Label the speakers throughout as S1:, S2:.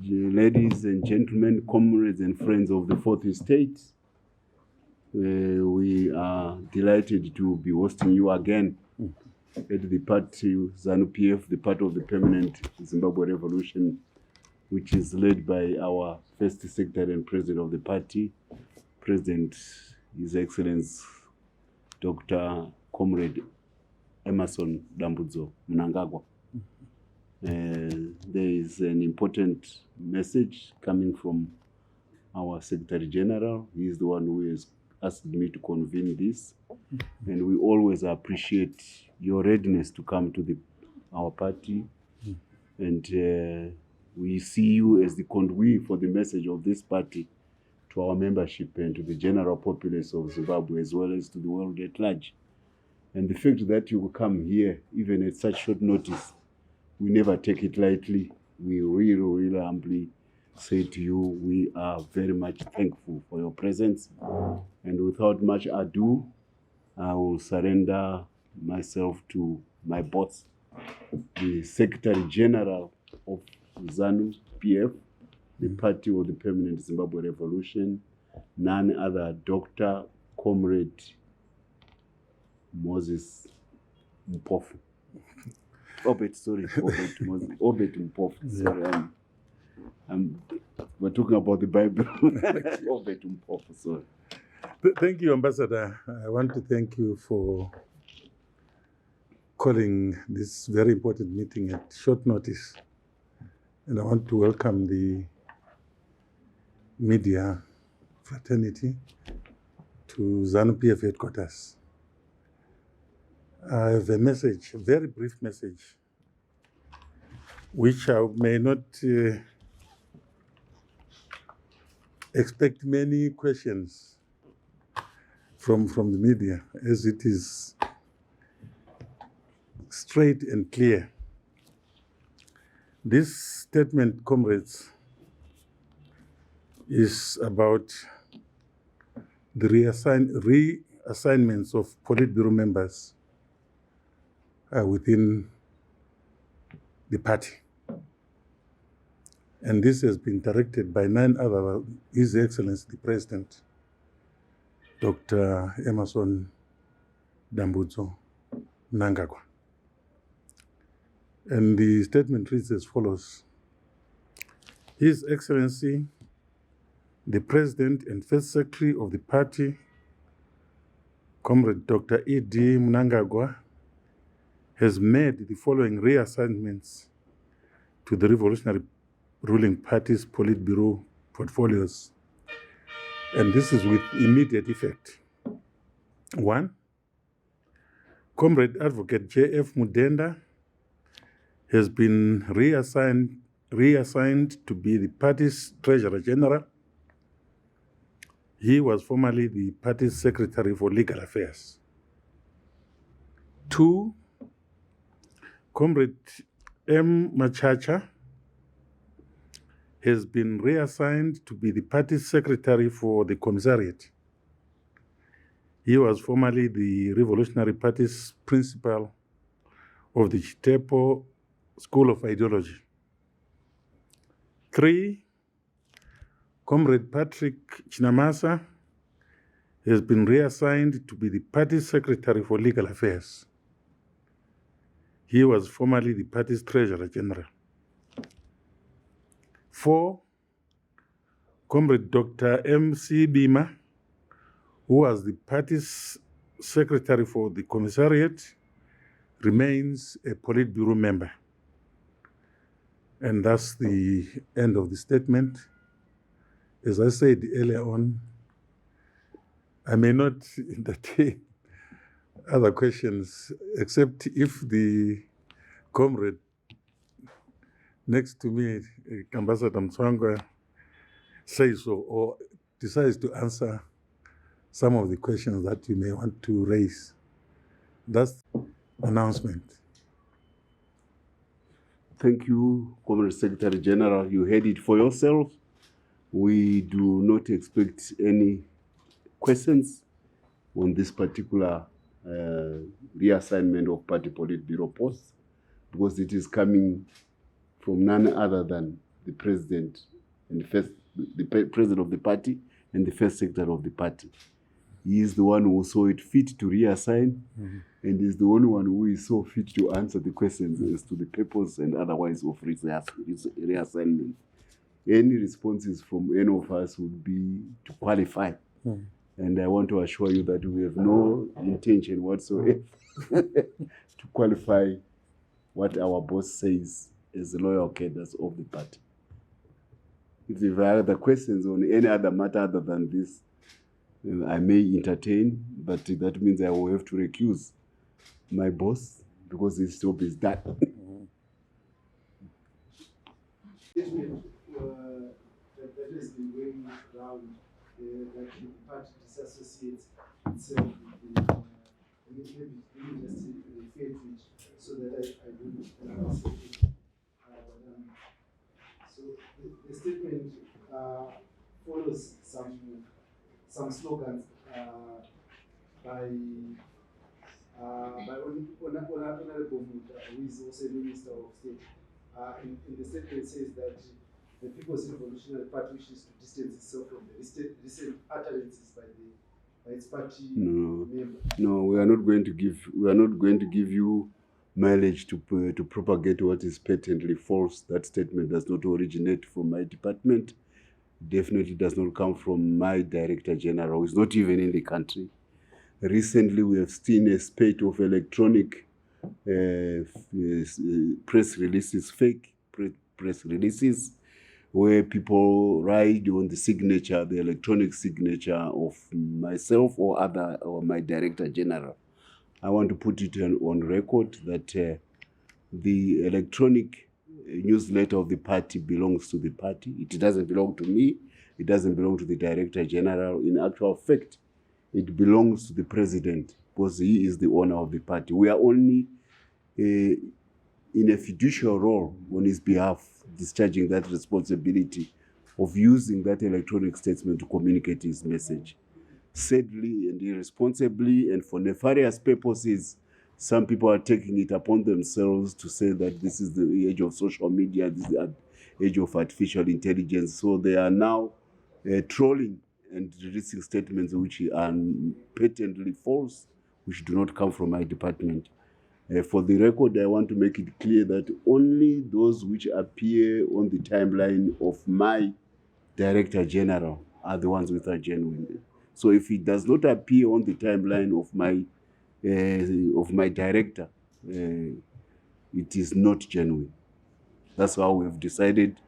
S1: Ladies and gentlemen, comrades and friends of the Fourth Estate, we are delighted to be hosting you again at the party ZANU-PF, the part of the Permanent Zimbabwe Revolution, which is led by our first secretary and president of the party, President His Excellency Dr. Comrade Emerson Dambudzo Mnangagwa. There is an important message coming from our Secretary General. He is the one who has asked me to convene this. And we always appreciate your readiness to come to our party. And we see you as the conduit for the message of this party to our membership and to the general populace of Zimbabwe, as well as to the world at large. And the fact that you will come here, even at such short notice, we never take it lightly. We really humbly say to you, we are very much thankful for your presence. And without much ado, I will surrender myself to my boss, the Secretary General of ZANU-PF, the party of the Permanent Zimbabwe Revolution, none other Dr. Comrade Moses Mpofu. Obet Mpofu. Sorry, we're talking about the Bible. Obet Mpofu, sorry.
S2: Thank you, Ambassador. I want to thank you for calling this very important meeting at short notice. And I want to welcome the media fraternity to ZANU-PF headquarters. I have a message, a very brief message, which I may not expect many questions from the media, as it is straight and clear. This statement, comrades, is about the reassignments of Poitburo members within the party. And this has been directed by none other than His Excellency the President, Dr. Emerson Dambudzo Mnangagwa. And the statement reads as follows. His Excellency, the President and First Secretary of the party, Comrade Dr. E.D. Mnangagwa, has made the following reassignments to the revolutionary ruling party's Poitburo portfolios. And this is with immediate effect. 1. Comrade Advocate J.F. Mudenda has been reassigned to be the party's Treasurer General. He was formerly the party's Secretary for Legal Affairs. 2. Comrade M. Machacha has been reassigned to be the party's Secretary for the Commissariat. He was formerly the Revolutionary Party's Principal of the Chitepo School of Ideology. 3. Comrade Patrick Chinamasa has been reassigned to be the party's Secretary for Legal Affairs. He was formerly the party's Treasurer General. 4. Comrade Dr. M.C. Bimha, who was the party's Secretary for the Commissariat, remains a Poitburo member. And that's the end of the statement. As I said earlier on, I may not entertain other questions, except if the comrade next to me, Ambassador Mtswangwa, says so, or decides to answer some of the questions that you may want to raise. That's the announcement.
S1: Thank you, Comrade Secretary General. You heard it for yourself. We do not expect any questions on this particular reassignment of party Poitburo posts, because it is coming from none other than the president and president of the party and the first secretary of the party. He is the one who saw it fit to reassign, and is the only one who is so fit to answer the questions as to the purpose and otherwise of reassignment. Any responses from any of us would be to qualify. And I want to assure you that we have no intention whatsoever to qualify what our boss says as the loyal cadres of the party. If there are other questions on any other matter other than this, I may entertain, but that means I will have to recuse my boss because his job is done.
S3: That has been going around, that the party disassociates itself with the, maybe just refer to it so that I don't say it. So the statement follows some slogans by Honorable Mudenda, who is also Minister of State. In the statement says that the People's Revolutionary Party wishes to distance itself from the recent utterances by its party members.
S1: No, we are not going to give you mileage to propagate what is patently false. That statement does not originate from my department. Definitely does not come from my Director General, who is not even in the country. Recently, we have seen a spate of electronic press releases, fake press releases, where people write on the signature, the electronic signature of myself or my Director General. I want to put it on record that the electronic newsletter of the party belongs to the party. It doesn't belong to me. It doesn't belong to the Director General. In actual fact, it belongs to the President because he is the owner of the party. We are only in a fiduciary role on his behalf, discharging that responsibility of using that electronic statement to communicate his message. Sadly and irresponsibly and for nefarious purposes, some people are taking it upon themselves to say that this is the age of social media, this is the age of artificial intelligence. So they are now trolling and releasing statements which are patently false, which do not come from my department. For the record, I want to make it clear that only those which appear on the timeline of my Director General are the ones which are genuine. So if it does not appear on the timeline of my director, it is not genuine. That's how we have decided.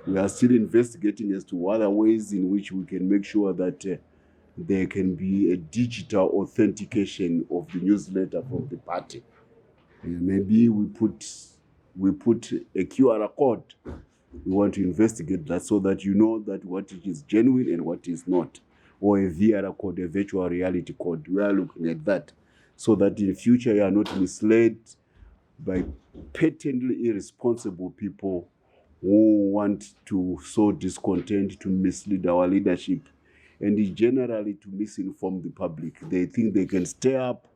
S1: We are still investigating as to other ways in which we can make sure that there can be a digital authentication of the newsletter from the party. Maybe we put a QR code. We want to investigate that so that you know that what is genuine and what is not. Or a VR code, a virtual reality code. We are looking at that so that in future you are not misled by patently irresponsible people who want to sow discontent, to mislead our leadership, and generally to misinform the public. They think they can stir up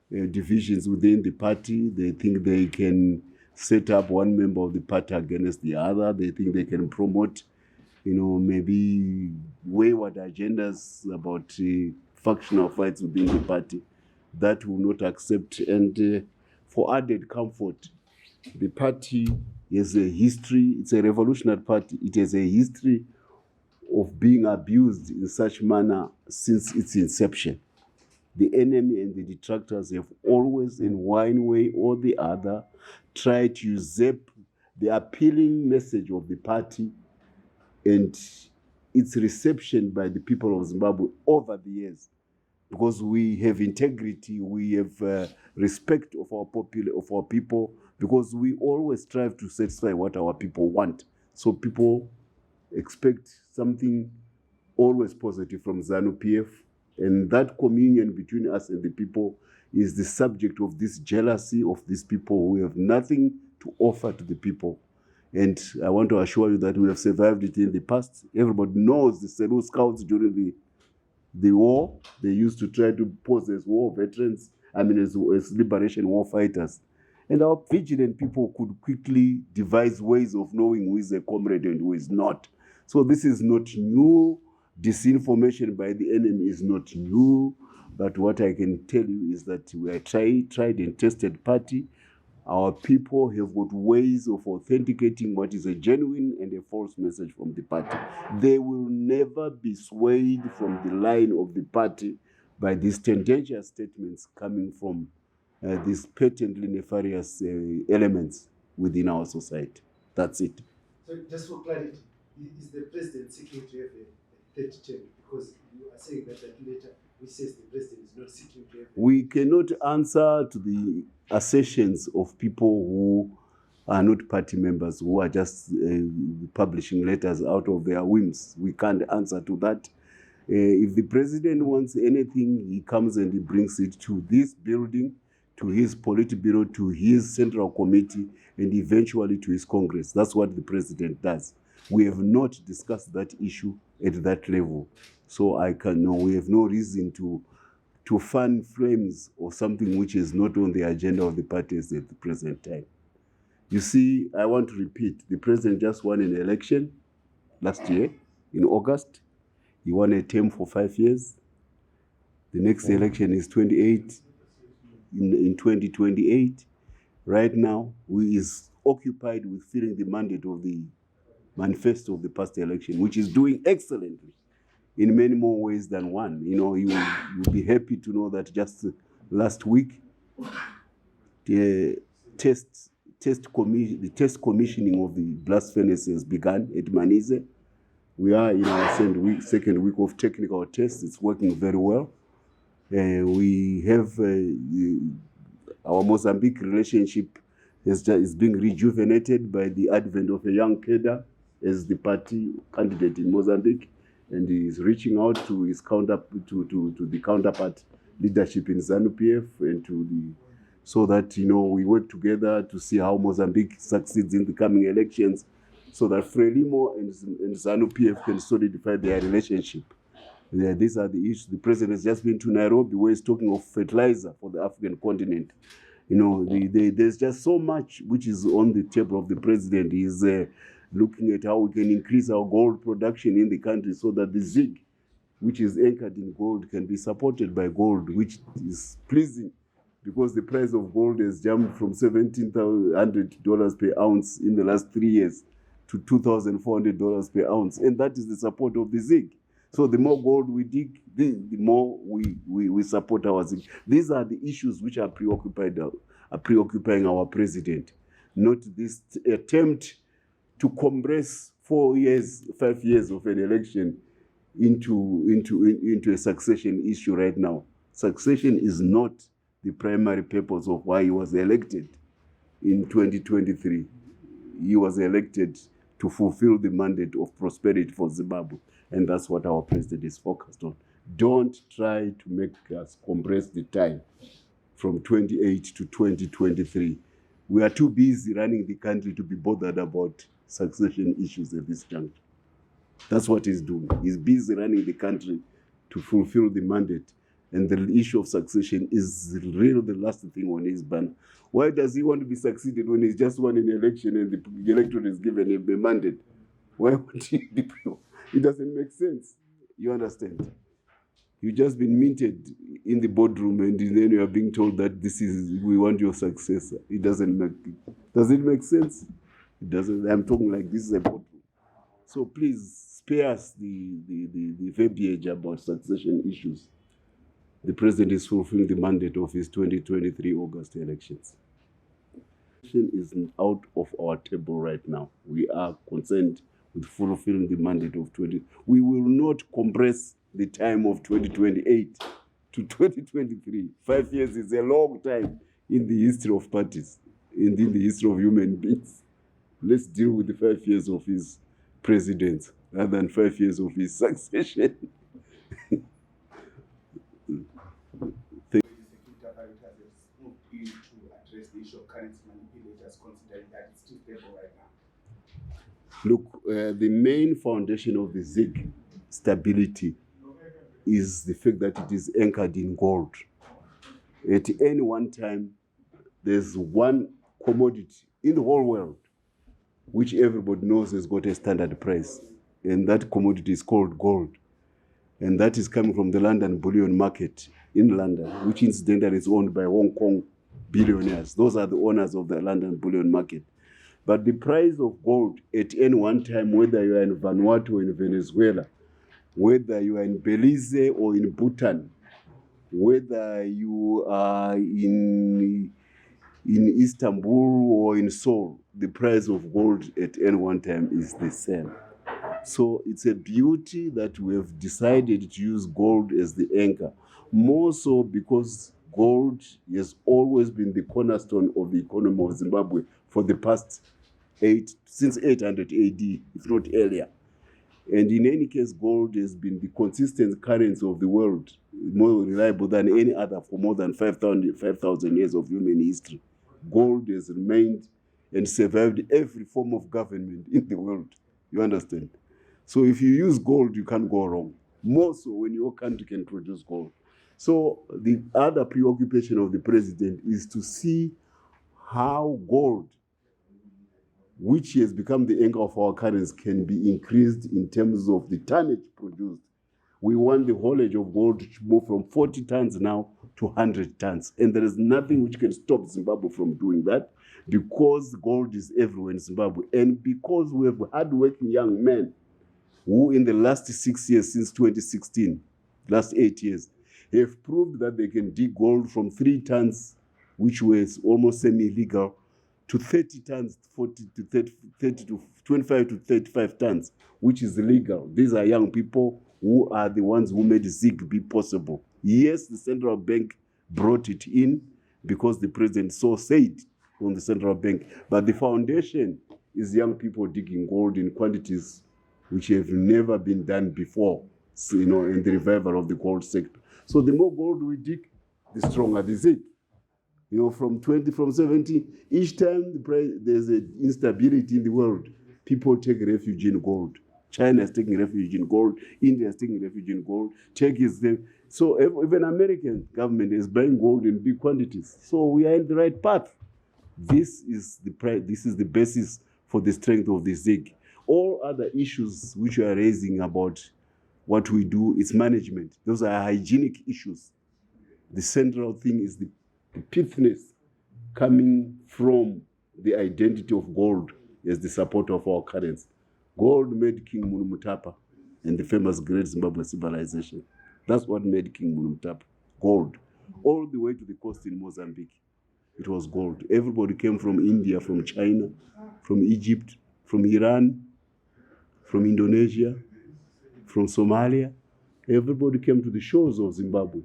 S1: divisions within the party. They think they can set up one member of the party against the other. They think they can promote maybe wayward agendas about factional fights within the party. That will not accept. And for added comfort, the party has a history. It's a revolutionary party. It has a history of being abused in such manner since its inception. The enemy and the detractors have always, in one way or the other, tried to usurp the appealing message of the party and its reception by the people of Zimbabwe over the years, because we have integrity, we have respect of our people, because we always strive to satisfy what our people want. So people expect something always positive from ZANU-PF, and that communion between us and the people is the subject of this jealousy of these people who have nothing to offer to the people. And I want to assure you that we have survived it in the past. Everybody knows the Selu Scouts during the war. They used to try to pose as war veterans, as liberation war fighters. And our vigilant people could quickly devise ways of knowing who is a comrade and who is not. So this is not new. Disinformation by the enemy is not new. But what I can tell you is that we are a tried and tested party. Our people have got ways of authenticating what is a genuine and a false message from the party. They will never be swayed from the line of the party by these tendentious statements coming from these patently nefarious elements within our society. That's it.
S3: So just for clarity, is the president seeking to have a third term? Because you are saying that later, which says the president is not seeking to have.
S1: We cannot answer to the assertions of people who are not party members, who are just publishing letters out of their whims. We can't answer to that. If the president wants anything, he comes and he brings it to this building, to his Poitburo, to his central committee, and eventually to his Congress. That's what the president does. We have not discussed that issue at that level. So we have no reason to fan flames or something which is not on the agenda of the parties at the present time. You see, I want to repeat, the president just won an election last year in August. He won a term for 5 years. The next election is in 2028. Right now, he is occupied with filling the mandate of the manifesto of the past election, which is doing excellently in many more ways than one. You know, you'll be happy to know that just last week, the test commissioning of the blast furnaces began at Manize. We are in our second week of technical tests. It's working very well. We have our Mozambique relationship is being rejuvenated by the advent of a young cadre as the party candidate in Mozambique, and he is reaching out to his the counterpart leadership in ZANU-PF and so that we work together to see how Mozambique succeeds in the coming elections, so that Frelimo and ZANU-PF can solidify their relationship. These are the issues. The president has just been to Nairobi, where he's talking of fertilizer for the African continent. There's just so much which is on the table of the president. He's looking at how we can increase our gold production in the country so that the ZIG, which is anchored in gold, can be supported by gold, which is pleasing because the price of gold has jumped from $1,700 per ounce in the last 3 years to $2,400 per ounce. And that is the support of the ZIG. So the more gold we dig, the more we support our ZIG. These are the issues which are preoccupying our president, not this attempt to compress 5 years of an election into a succession issue right now. Succession is not the primary purpose of why he was elected in 2023. He was elected to fulfill the mandate of prosperity for Zimbabwe. And that's what our president is focused on. Don't try to make us compress the time from 28 to 2023. We are too busy running the country to be bothered about succession issues at this juncture. That's what he's doing. He's busy running the country to fulfill the mandate. And the issue of succession is really the last thing on his banner. Why does he want to be succeeded when he's just won an election and the electorate is given a mandate? Why would he be? It doesn't make sense. You understand? You've just been minted in the boardroom and then you are being told that we want your successor. Does it make sense? It doesn't. I'm talking like this is a boardroom. So please spare us the verbiage about succession issues. The president is fulfilling the mandate of his 2023 August elections. Is out of our table right now. We are concerned with fulfilling the mandate of 20. We will not compress the time of 2028 to 2023. 5 years is a long time in the history of parties and in the history of human beings. Let's deal with the 5 years of his presidency rather than 5 years of his succession. Look, the main foundation of the ZIG stability is the fact that it is anchored in gold. At any one time, there's one commodity in the whole world, which everybody knows has got a standard price. And that commodity is called gold. And that is coming from the London bullion market in London, which incidentally is owned by Hong Kong billionaires. Those are the owners of the London bullion market. But the price of gold at any one time, whether you are in Vanuatu or in Venezuela, whether you are in Belize or in Bhutan, whether you are in Istanbul or in Seoul, the price of gold at any one time is the same. So it's a beauty that we have decided to use gold as the anchor, more so because gold has always been the cornerstone of the economy of Zimbabwe for the past since 800 AD, if not earlier. And in any case, gold has been the consistent currency of the world, more reliable than any other for more than 5,000 years of human history. Gold has remained and survived every form of government in the world. You understand? So if you use gold, you can't go wrong. More so when your country can produce gold. So the other preoccupation of the president is to see how gold, which has become the anchor of our currency, can be increased in terms of the tonnage produced. We want the haulage of gold to move from 40 tons now to 100 tons. And there is nothing which can stop Zimbabwe from doing that, because gold is everywhere in Zimbabwe. And because we have hardworking young men who in the last 6 years, since 2016, last 8 years, have proved that they can dig gold from 3 tons, which was almost semi-illegal, to 30 tons, 40 to 30 to 25 to 35 tons, which is legal. These are young people who are the ones who made ZIG be possible. Yes, the central bank brought it in because the president so said on the central bank, but the foundation is young people digging gold in quantities which have never been done before, in the revival of the gold sector. So the more gold we dig, the stronger the ZIG. From 70, each time there's an instability in the world, people take refuge in gold. China is taking refuge in gold. India is taking refuge in gold. Turkey is there. So even American government is buying gold in big quantities. So we are in the right path. This is the basis for the strength of the ZIG. All other issues which we are raising about what we do is management. Those are hygienic issues. The central thing is the pithness coming from the identity of gold as the support of our currency. Gold made King Mutapa and the famous Great Zimbabwe civilization. That's what made King Mutapa. Gold. All the way to the coast in Mozambique, it was gold. Everybody came from India, from China, from Egypt, from Iran, from Indonesia, from Somalia. Everybody came to the shores of Zimbabwe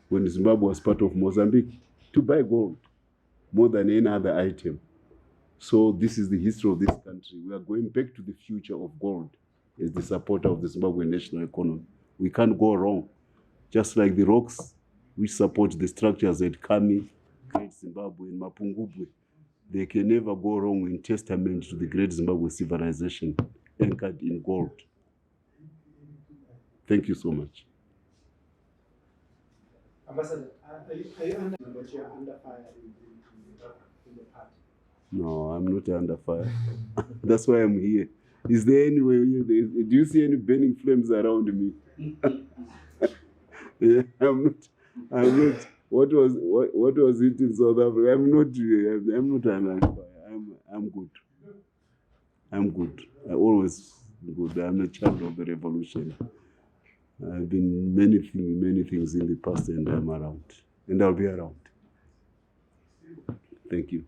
S1: when Zimbabwe was part of Mozambique to buy gold more than any other item. So this is the history of this country. We are going back to the future of gold as the supporter of the Zimbabwean national economy. We can't go wrong. Just like the rocks which support the structures at Kami, Great Zimbabwe, and Mapungubwe, they can never go wrong in testament to the Great Zimbabwe civilization anchored in gold. Thank you so much.
S3: Ambassador, are you under, but you are under fire in the party?
S1: No, I'm not under fire. That's why I'm here. Is there any way? Do you see any burning flames around me? Yeah, I'm not. What was it in South Africa? I'm not under fire. I'm good. I'm good. I always good. I'm a child of the revolution. I've been many things in the past, and I'm around, and I'll be around. Thank you.